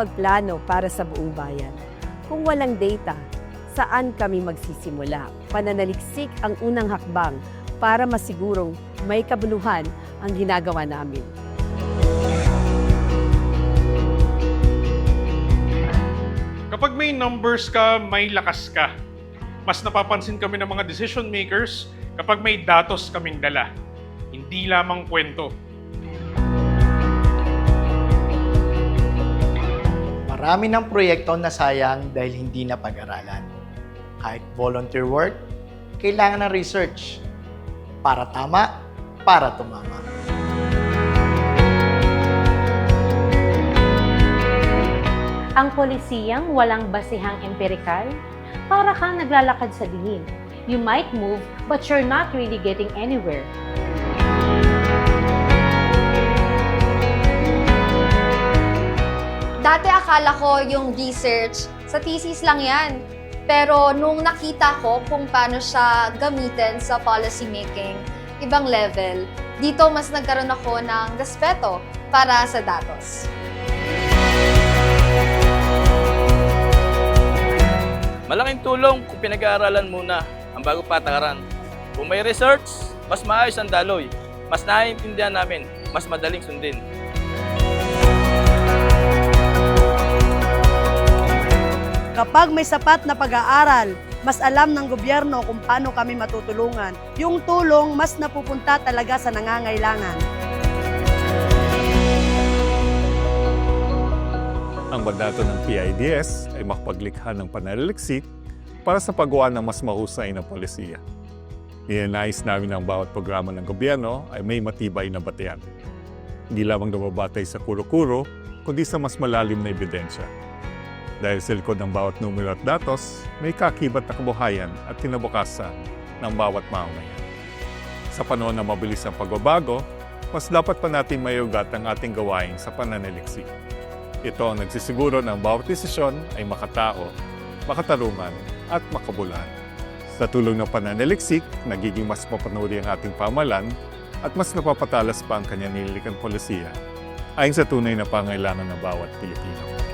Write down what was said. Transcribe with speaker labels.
Speaker 1: magplano para sa buong bayan. Kung walang data, saan kami magsisimula? Pananaliksik ang unang hakbang para masigurong may kabuluhan ang ginagawa namin.
Speaker 2: Kapag may numbers ka, may lakas ka. Mas napapansin kami ng mga decision makers kapag may datos kaming dala. Hindi lamang kwento.
Speaker 3: Marami ng proyekto na sayang dahil hindi na pag-aralan. Kahit volunteer work, kailangan ng research. Para tama, para tumama.
Speaker 4: Ang polisiyang walang basihang empirikal, para kang naglalakad sa dilim. You might move, but you're not really getting anywhere.
Speaker 5: Dati akala ko yung research, sa thesis lang yan. Pero nung nakita ko kung paano siya gamitin sa policy making, ibang level, dito mas nagkaroon ako ng respeto para sa datos.
Speaker 6: Malaking tulong kung pinag-aaralan muna ang bagong patakaran. Kung may research, mas maayos ang daloy. Mas naiintindihan namin, mas madaling sundin.
Speaker 7: Kapag may sapat na pag-aaral, mas alam ng gobyerno kung paano kami matutulungan. Yung tulong mas napupunta talaga sa nangangailangan.
Speaker 8: Ang mandato ng PIDS ay makapaglikha ng pananaliksik para sa paggawa ng mas mahusay na polisiya. Ninanais namin ang bawat programa ng gobyerno ay may matibay na batayan. Hindi lamang nababatay sa kuro-kuro, kundi sa mas malalim na ebidensya. Dahil sa likod ng bawat numero at datos, may kakibat na kabuhayan at kinabukasan ng bawat mamamayan. Sa panahon na mabilis ang pagbabago, mas dapat pa natin mayugat ang ating gawain sa pananaliksik. Ito ang nagsisiguro ng bawat desisyon ay makatao, makatarungan at makabuluhan. Sa tulong ng pananaliksik, nagiging mas mapanuri ang ating pamahalaan at mas napapatalas pa ang kanyang nililikang polisiya ayon sa tunay na pangailangan ng bawat Pilipino.